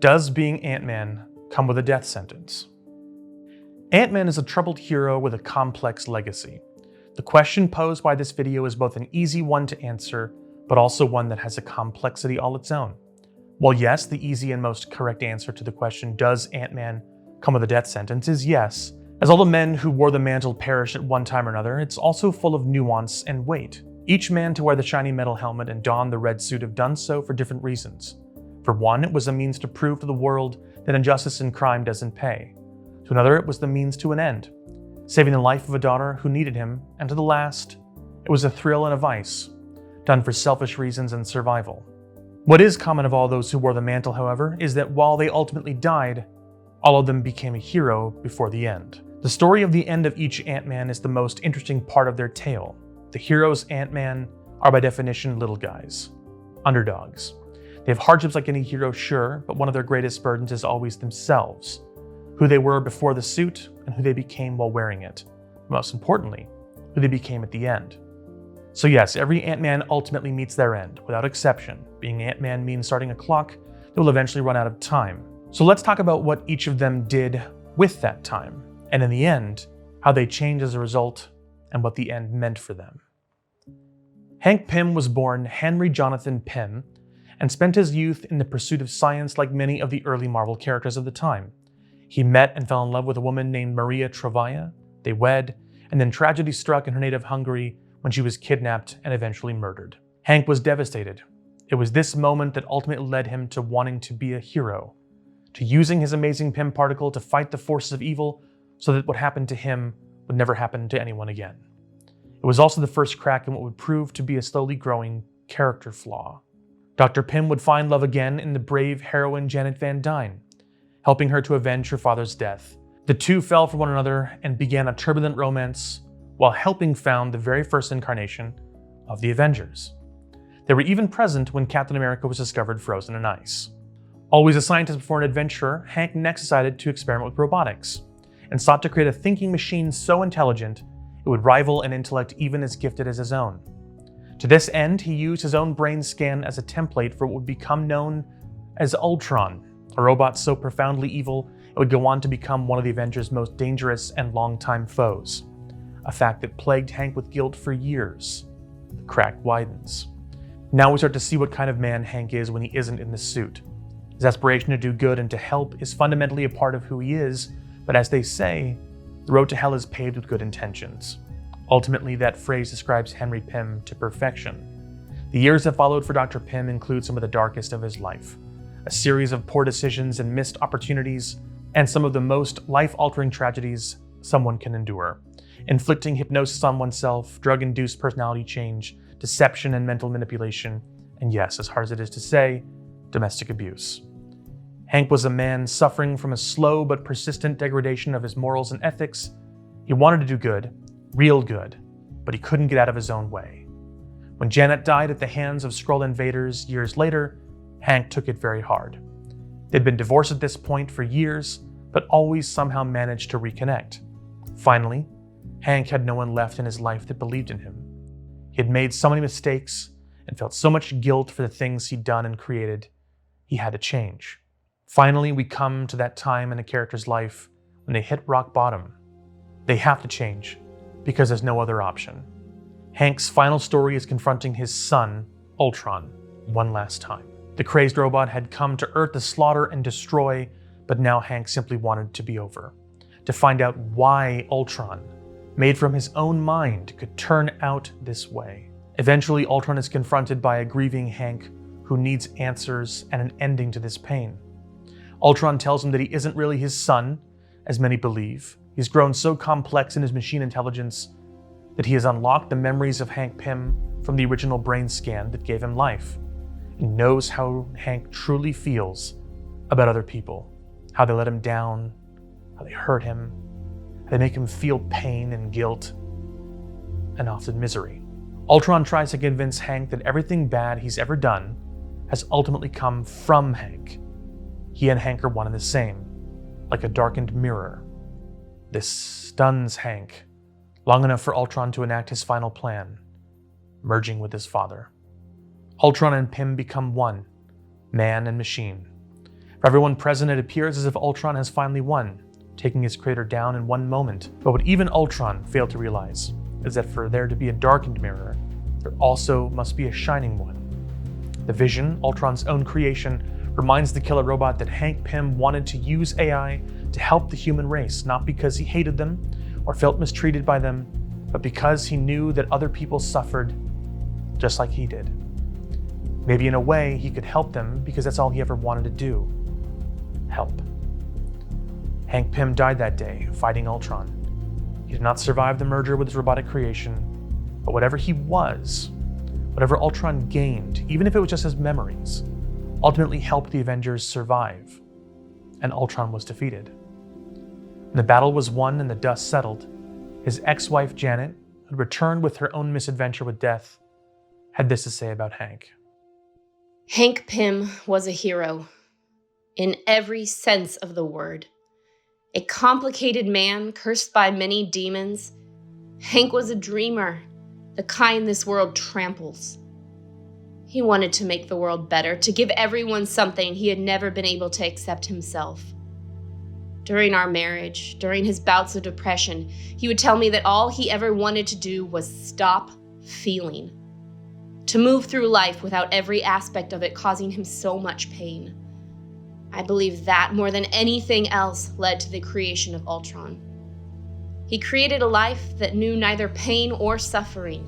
Does being Ant-Man come with a death sentence? Ant-Man is a troubled hero with a complex legacy. The question posed by this video is both an easy one to answer, but also one that has a complexity all its own. While yes, the easy and most correct answer to the question, does Ant-Man come with a death sentence, is yes. As all the men who wore the mantle perished at one time or another, it's also full of nuance and weight. Each man to wear the shiny metal helmet and don the red suit have done so for different reasons. For one, it was a means to prove to the world that injustice and crime doesn't pay. To another, it was the means to an end, saving the life of a daughter who needed him, and to the last, it was a thrill and a vice, done for selfish reasons and survival. What is common of all those who wore the mantle, however, is that while they ultimately died, all of them became a hero before the end. The story of the end of each Ant-Man is the most interesting part of their tale. The heroes Ant-Man are by definition little guys, underdogs. They have hardships like any hero, sure, but one of their greatest burdens is always themselves, who they were before the suit and who they became while wearing it. Most importantly, who they became at the end. So yes, every Ant-Man ultimately meets their end, without exception. Being Ant-Man means starting a clock that will eventually run out of time. So let's talk about what each of them did with that time, and in the end, how they changed as a result and what the end meant for them. Hank Pym was born Henry Jonathan Pym and spent his youth in the pursuit of science like many of the early Marvel characters of the time. He met and fell in love with a woman named Maria Travaia. They wed, and then tragedy struck in her native Hungary when she was kidnapped and eventually murdered. Hank was devastated. It was this moment that ultimately led him to wanting to be a hero, to using his amazing Pym particle to fight the forces of evil so that what happened to him would never happen to anyone again. It was also the first crack in what would prove to be a slowly growing character flaw. Dr. Pym would find love again in the brave heroine Janet Van Dyne, helping her to avenge her father's death. The two fell for one another and began a turbulent romance while helping found the very first incarnation of the Avengers. They were even present when Captain America was discovered frozen in ice. Always a scientist before an adventurer, Hank next decided to experiment with robotics and sought to create a thinking machine so intelligent it would rival an intellect even as gifted as his own. To this end, he used his own brain scan as a template for what would become known as Ultron, a robot so profoundly evil it would go on to become one of the Avengers' most dangerous and longtime foes, a fact that plagued Hank with guilt for years. The crack widens. Now we start to see what kind of man Hank is when he isn't in the suit. His aspiration to do good and to help is fundamentally a part of who he is, but as they say, the road to hell is paved with good intentions. Ultimately, that phrase describes Henry Pym to perfection. The years that followed for Dr. Pym include some of the darkest of his life, a series of poor decisions and missed opportunities, and some of the most life-altering tragedies someone can endure, inflicting hypnosis on oneself, drug-induced personality change, deception and mental manipulation, and yes, as hard as it is to say, domestic abuse. Hank was a man suffering from a slow but persistent degradation of his morals and ethics. He wanted to do good, real good, but he couldn't get out of his own way. When Janet died at the hands of Skrull invaders years later, Hank took it very hard. They'd been divorced at this point for years, but always somehow managed to reconnect. Finally, Hank had no one left in his life that believed in him. He had made so many mistakes and felt so much guilt for the things he'd done and created, he had to change. Finally, we come to that time in a character's life when they hit rock bottom. They have to change, because there's no other option. Hank's final story is confronting his son, Ultron, one last time. The crazed robot had come to Earth to slaughter and destroy, but now Hank simply wanted it to be over. To find out why Ultron, made from his own mind, could turn out this way. Eventually, Ultron is confronted by a grieving Hank who needs answers and an ending to this pain. Ultron tells him that he isn't really his son, as many believe. He's grown so complex in his machine intelligence that he has unlocked the memories of Hank Pym from the original brain scan that gave him life. He knows how Hank truly feels about other people, how they let him down, how they hurt him, how they make him feel pain and guilt, and often misery. Ultron tries to convince Hank that everything bad he's ever done has ultimately come from Hank. He and Hank are one and the same, like a darkened mirror. This stuns Hank, long enough for Ultron to enact his final plan, merging with his father. Ultron and Pym become one, man and machine. For everyone present, it appears as if Ultron has finally won, taking his creator down in one moment. But what even Ultron failed to realize is that for there to be a darkened mirror, there also must be a shining one. The Vision, Ultron's own creation, reminds the killer robot that Hank Pym wanted to use AI to help the human race, not because he hated them or felt mistreated by them, but because he knew that other people suffered just like he did. Maybe in a way he could help them because that's all he ever wanted to do. Help. Hank Pym died that day, fighting Ultron. He did not survive the merger with his robotic creation, but whatever he was, whatever Ultron gained, even if it was just his memories, ultimately helped the Avengers survive, and Ultron was defeated. When the battle was won and the dust settled, his ex-wife Janet, who had returned with her own misadventure with death, had this to say about Hank. Hank Pym was a hero, in every sense of the word. A complicated man cursed by many demons, Hank was a dreamer, the kind this world tramples. He wanted to make the world better, to give everyone something he had never been able to accept himself. During our marriage, during his bouts of depression, he would tell me that all he ever wanted to do was stop feeling, to move through life without every aspect of it causing him so much pain. I believe that, more than anything else, led to the creation of Ultron. He created a life that knew neither pain or suffering,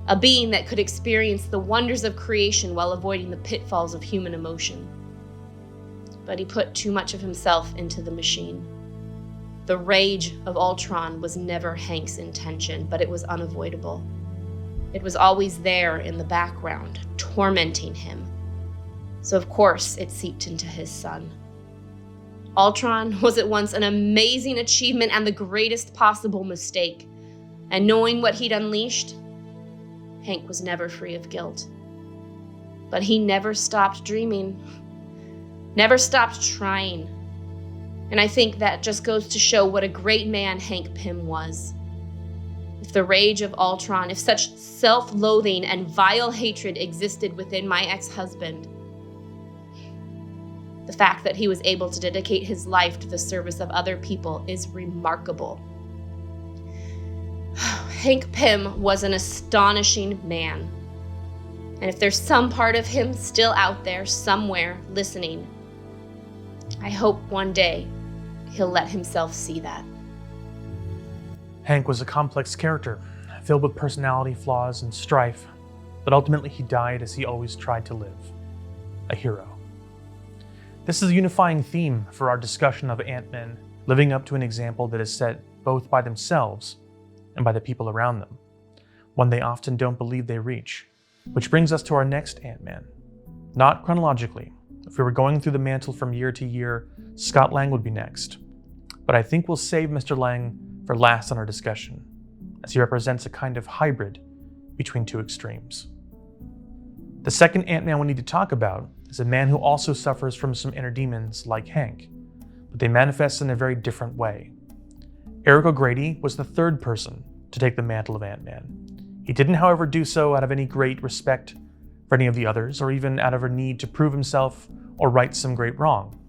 a being that could experience the wonders of creation while avoiding the pitfalls of human emotion. But he put too much of himself into the machine. The rage of Ultron was never Hank's intention, but it was unavoidable. It was always there in the background, tormenting him. So of course it seeped into his son. Ultron was at once an amazing achievement and the greatest possible mistake. And knowing what he'd unleashed, Hank was never free of guilt. But he never stopped dreaming, never stopped trying. And I think that just goes to show what a great man Hank Pym was. If the rage of Ultron, if such self-loathing and vile hatred existed within my ex-husband, the fact that he was able to dedicate his life to the service of other people is remarkable. Hank Pym was an astonishing man. And if there's some part of him still out there somewhere listening, I hope one day he'll let himself see that. Hank was a complex character, filled with personality flaws and strife, but ultimately he died as he always tried to live, a hero. This is a unifying theme for our discussion of Ant-Man, living up to an example that is set both by themselves and by the people around them, one they often don't believe they reach. Which brings us to our next Ant-Man. Not chronologically. If we were going through the mantle from year to year, Scott Lang would be next. But I think we'll save Mr. Lang for last on our discussion, as he represents a kind of hybrid between two extremes. The second Ant-Man we need to talk about is a man who also suffers from some inner demons like Hank, but they manifest in a very different way. Eric O'Grady was the third person to take the mantle of Ant-Man. He didn't, however, do so out of any great respect for any of the others, or even out of a need to prove himself or right some great wrong.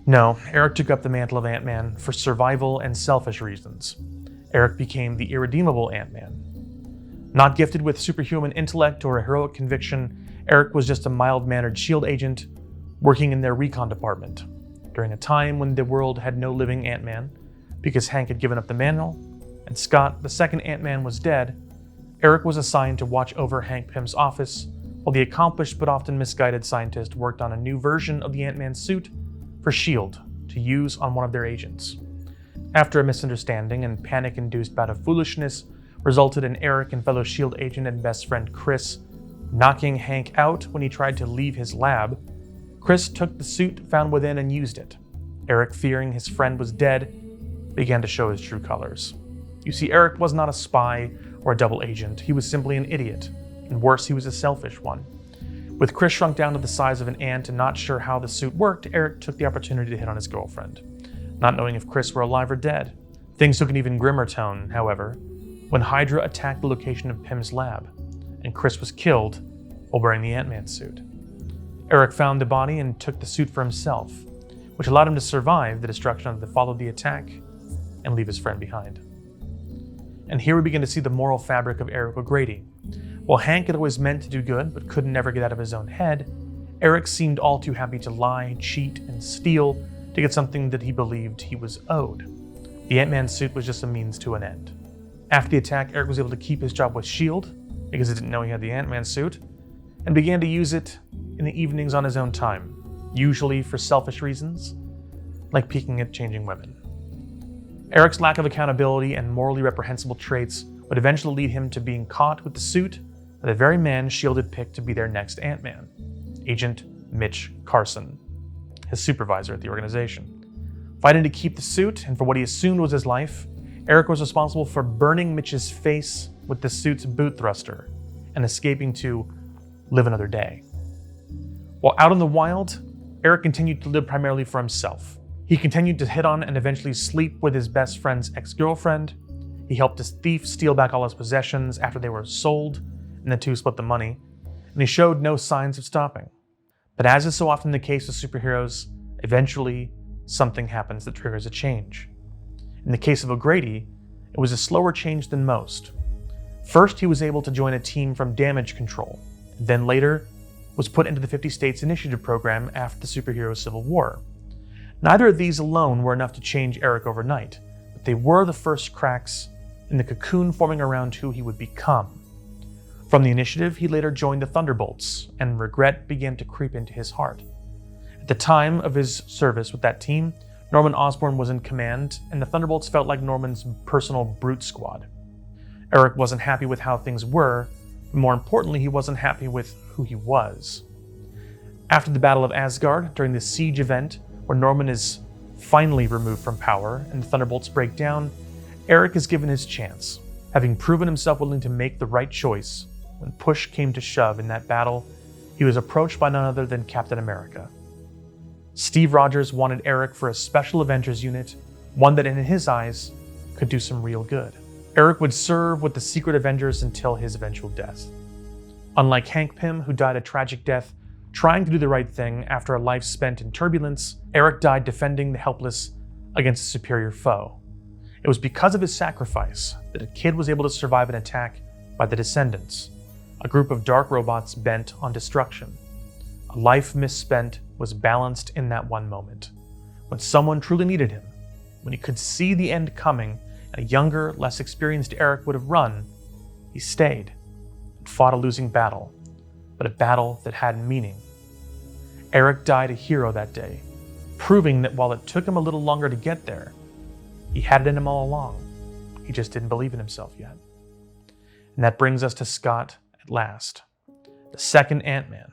No, Eric took up the mantle of Ant-Man for survival and selfish reasons. Eric became the irredeemable Ant-Man. Not gifted with superhuman intellect or a heroic conviction, Eric was just a mild-mannered SHIELD agent working in their recon department during a time when the world had no living Ant-Man because Hank had given up the mantle and Scott, the second Ant-Man, was dead. Eric was assigned to watch over Hank Pym's office while the accomplished but often misguided scientist worked on a new version of the Ant-Man suit for SHIELD to use on one of their agents. After a misunderstanding and panic-induced bout of foolishness resulted in Eric and fellow SHIELD agent and best friend Chris knocking Hank out when he tried to leave his lab, Chris took the suit found within and used it. Eric, fearing his friend was dead, began to show his true colors. You see, Eric was not a spy or a double agent. He was simply an idiot, and worse, he was a selfish one. With Chris shrunk down to the size of an ant and not sure how the suit worked, Eric took the opportunity to hit on his girlfriend, not knowing if Chris were alive or dead. Things took an even grimmer tone, however, when Hydra attacked the location of Pym's lab, and Chris was killed while wearing the Ant-Man suit. Eric found the body and took the suit for himself, which allowed him to survive the destruction that followed the attack and leave his friend behind. And here we begin to see the moral fabric of Eric O'Grady. While Hank had always meant to do good but could never get out of his own head, Eric seemed all too happy to lie, cheat, and steal to get something that he believed he was owed. The Ant-Man suit was just a means to an end. After the attack, Eric was able to keep his job with S.H.I.E.L.D. because he didn't know he had the Ant-Man suit, and began to use it in the evenings on his own time, usually for selfish reasons, like peeking at changing women. Eric's lack of accountability and morally reprehensible traits would eventually lead him to being caught with the suit by the very man S.H.I.E.L.D. had picked to be their next Ant-Man, Agent Mitch Carson, his supervisor at the organization. Fighting to keep the suit and for what he assumed was his life, Eric was responsible for burning Mitch's face with the suit's boot thruster and escaping to live another day. While out in the wild, Eric continued to live primarily for himself. He continued to hit on and eventually sleep with his best friend's ex-girlfriend. He helped his thief steal back all his possessions after they were sold, and the two split the money, and he showed no signs of stopping. But as is so often the case with superheroes, eventually something happens that triggers a change. In the case of O'Grady, it was a slower change than most. First, he was able to join a team from Damage Control, and then later was put into the 50 States Initiative program after the superhero Civil War. Neither of these alone were enough to change Eric overnight, but they were the first cracks in the cocoon forming around who he would become. From the Initiative, he later joined the Thunderbolts, and regret began to creep into his heart. At the time of his service with that team, Norman Osborn was in command, and the Thunderbolts felt like Norman's personal brute squad. Eric wasn't happy with how things were, but more importantly, he wasn't happy with who he was. After the Battle of Asgard, during the Siege event, where Norman is finally removed from power and the Thunderbolts break down, Eric is given his chance. Having proven himself willing to make the right choice, when push came to shove in that battle, he was approached by none other than Captain America. Steve Rogers wanted Eric for a special Avengers unit, one that in his eyes could do some real good. Eric would serve with the Secret Avengers until his eventual death. Unlike Hank Pym, who died a tragic death trying to do the right thing after a life spent in turbulence, Eric died defending the helpless against a superior foe. It was because of his sacrifice that a kid was able to survive an attack by the Descendants, a group of dark robots bent on destruction. A life misspent was balanced in that one moment, when someone truly needed him, when he could see the end coming, and a younger, less experienced Eric would have run. He stayed and fought a losing battle, but a battle that had meaning. Eric died a hero that day, proving that while it took him a little longer to get there, he had it in him all along. He just didn't believe in himself yet. And that brings us to Scott at last, the second Ant-Man.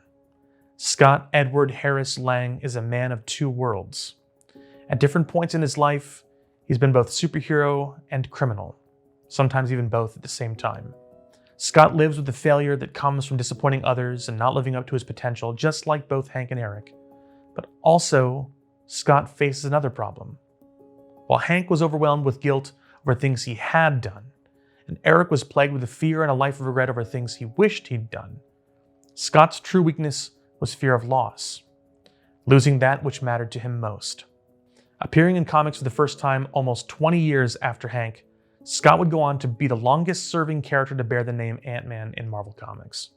Scott Edward Harris Lang is a man of two worlds. At different points in his life, he's been both superhero and criminal, sometimes even both at the same time. Scott lives with the failure that comes from disappointing others and not living up to his potential, just like both Hank and Eric. But also, Scott faces another problem. While Hank was overwhelmed with guilt over things he had done, and Eric was plagued with a fear and a life of regret over things he wished he'd done, Scott's true weakness was fear of loss, losing that which mattered to him most. Appearing in comics for the first time almost 20 years after Hank, Scott would go on to be the longest-serving character to bear the name Ant-Man in Marvel Comics.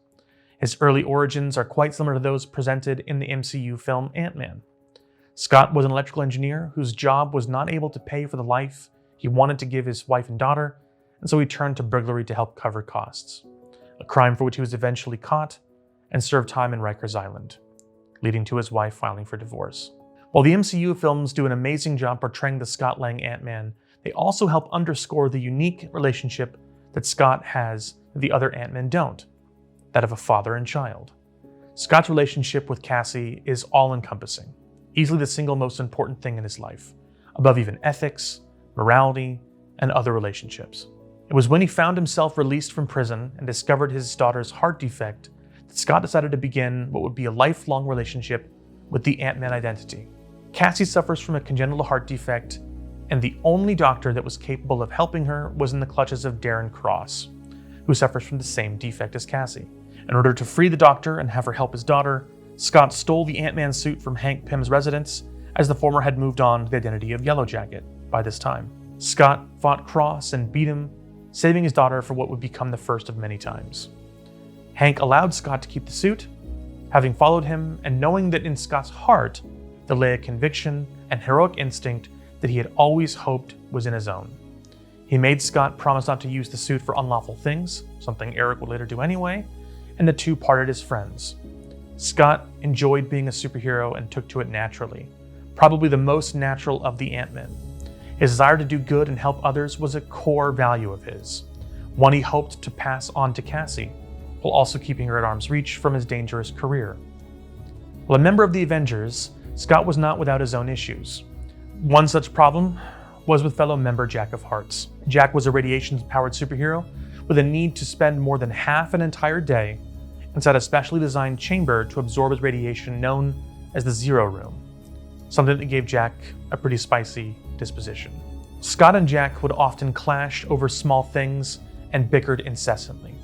His early origins are quite similar to those presented in the MCU film Ant-Man. Scott was an electrical engineer whose job was not able to pay for the life he wanted to give his wife and daughter, and so he turned to burglary to help cover costs, a crime for which he was eventually caught and served time in Rikers Island, leading to his wife filing for divorce. While the MCU films do an amazing job portraying the Scott Lang Ant-Man, they also help underscore the unique relationship that Scott has that the other Ant-Men don't, that of a father and child. Scott's relationship with Cassie is all-encompassing, easily the single most important thing in his life, above even ethics, morality, and other relationships. It was when he found himself released from prison and discovered his daughter's heart defect that Scott decided to begin what would be a lifelong relationship with the Ant-Man identity. Cassie suffers from a congenital heart defect, and the only doctor that was capable of helping her was in the clutches of Darren Cross, who suffers from the same defect as Cassie. In order to free the doctor and have her help his daughter, Scott stole the Ant-Man suit from Hank Pym's residence, as the former had moved on to the identity of Yellow Jacket by this time. Scott fought Cross and beat him, saving his daughter for what would become the first of many times. Hank allowed Scott to keep the suit, having followed him and knowing that in Scott's heart there lay a conviction and heroic instinct that he had always hoped was in his own. He made Scott promise not to use the suit for unlawful things, something Eric would later do anyway, and the two parted as friends. Scott enjoyed being a superhero and took to it naturally, probably the most natural of the Ant-Men. His desire to do good and help others was a core value of his, one he hoped to pass on to Cassie, while also keeping her at arm's reach from his dangerous career. While a member of the Avengers, Scott was not without his own issues. One such problem was with fellow member Jack of Hearts. Jack was a radiation-powered superhero with a need to spend more than half an entire day inside a specially designed chamber to absorb his radiation known as the Zero Room, something that gave Jack a pretty spicy disposition. Scott and Jack would often clash over small things and bickered incessantly.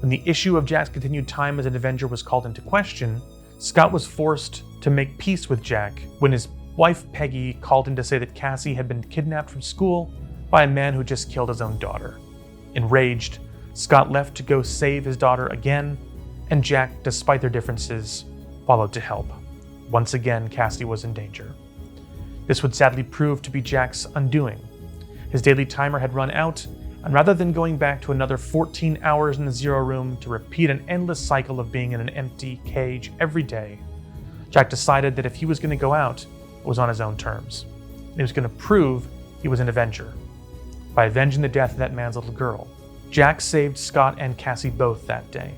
When the issue of Jack's continued time as an Avenger was called into question, Scott was forced to make peace with Jack when his wife Peggy called in to say that Cassie had been kidnapped from school by a man who just killed his own daughter. Enraged, Scott left to go save his daughter again, and Jack, despite their differences, followed to help. Once again, Cassie was in danger. This would sadly prove to be Jack's undoing. His daily timer had run out, and rather than going back to another 14 hours in the Zero Room to repeat an endless cycle of being in an empty cage every day, Jack decided that if he was going to go out, it was on his own terms. He was going to prove he was an Avenger by avenging the death of that man's little girl. Jack saved Scott and Cassie both that day,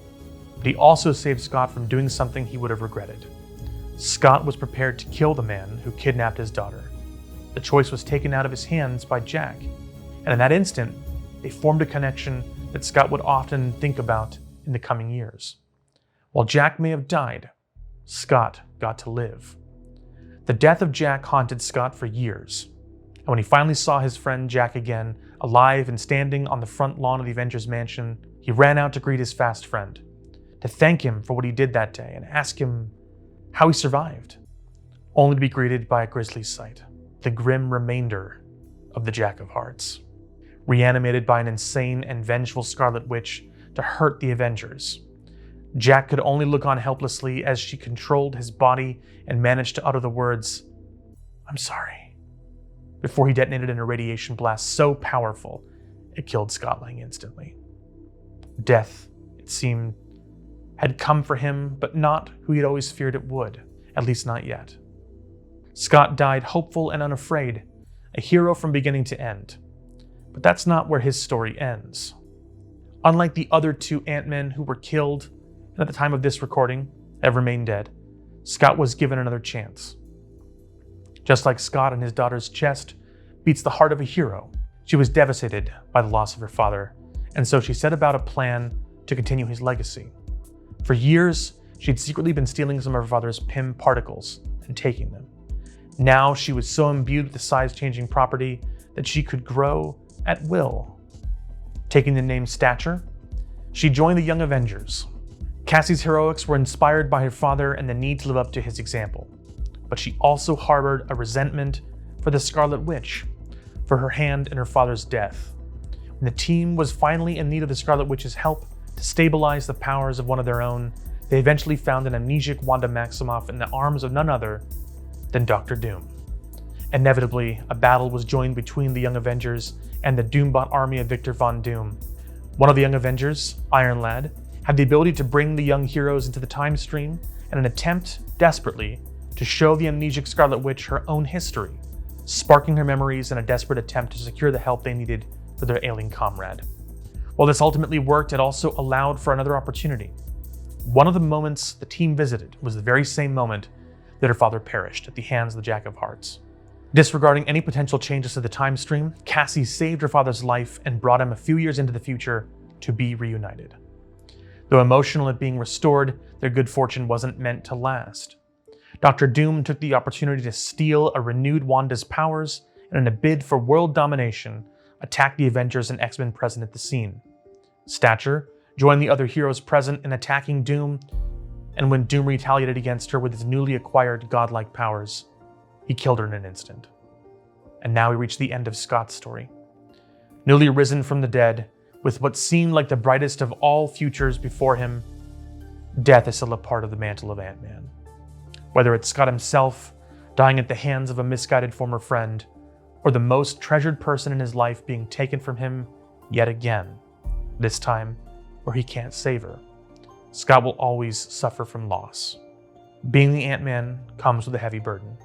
but he also saved Scott from doing something he would have regretted. Scott was prepared to kill the man who kidnapped his daughter. The choice was taken out of his hands by Jack, and in that instant, they formed a connection that Scott would often think about in the coming years. While Jack may have died, Scott got to live. The death of Jack haunted Scott for years, and when he finally saw his friend Jack again, alive and standing on the front lawn of the Avengers Mansion, he ran out to greet his fast friend, to thank him for what he did that day and ask him how he survived, only to be greeted by a grisly sight, the grim remainder of the Jack of Hearts, reanimated by an insane and vengeful Scarlet Witch to hurt the Avengers. Jack could only look on helplessly as she controlled his body and managed to utter the words, "I'm sorry," before he detonated in a radiation blast so powerful it killed Scott Lang instantly. Death, it seemed, had come for him, but not who he'd always feared it would, at least not yet. Scott died hopeful and unafraid, a hero from beginning to end. But that's not where his story ends. Unlike the other two Ant-Men who were killed, and at the time of this recording, have remained dead, Scott was given another chance. Just like Scott in his daughter's chest beats the heart of a hero, she was devastated by the loss of her father, and so she set about a plan to continue his legacy. For years, she'd secretly been stealing some of her father's Pym particles and taking them. Now she was so imbued with the size-changing property that she could grow at will. Taking the name Stature, she joined the Young Avengers. Cassie's heroics were inspired by her father and the need to live up to his example, but she also harbored a resentment for the Scarlet Witch, for her hand in her father's death. When the team was finally in need of the Scarlet Witch's help to stabilize the powers of one of their own, they eventually found an amnesiac Wanda Maximoff in the arms of none other than Dr. Doom. Inevitably, a battle was joined between the Young Avengers and the Doombot army of Victor Von Doom. One of the Young Avengers, Iron Lad, had the ability to bring the young heroes into the time stream in an attempt, desperately, to show the amnesiac Scarlet Witch her own history, sparking her memories in a desperate attempt to secure the help they needed for their ailing comrade. While this ultimately worked, it also allowed for another opportunity. One of the moments the team visited was the very same moment that her father perished at the hands of the Jack of Hearts. Disregarding any potential changes to the time stream, Cassie saved her father's life and brought him a few years into the future to be reunited. Though emotional at being restored, their good fortune wasn't meant to last. Dr. Doom took the opportunity to steal a renewed Wanda's powers and in a bid for world domination, attacked the Avengers and X-Men present at the scene. Stature joined the other heroes present in attacking Doom, and when Doom retaliated against her with his newly acquired godlike powers, he killed her in an instant. And now we reach the end of Scott's story. Newly risen from the dead, with what seemed like the brightest of all futures before him, death is still a part of the mantle of Ant-Man. Whether it's Scott himself dying at the hands of a misguided former friend, or the most treasured person in his life being taken from him yet again, this time where he can't save her, Scott will always suffer from loss. Being the Ant-Man comes with a heavy burden.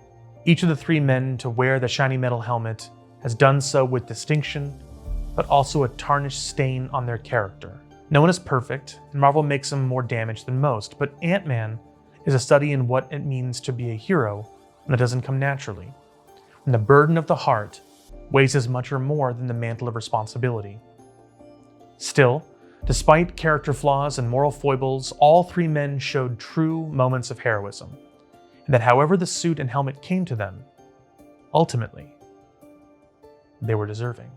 Each of the three men to wear the shiny metal helmet has done so with distinction, but also a tarnished stain on their character. No one is perfect, and Marvel makes them more damaged than most, but Ant-Man is a study in what it means to be a hero when it doesn't come naturally, when the burden of the heart weighs as much or more than the mantle of responsibility. Still, despite character flaws and moral foibles, all three men showed true moments of heroism, and that however the suit and helmet came to them, ultimately, they were deserving.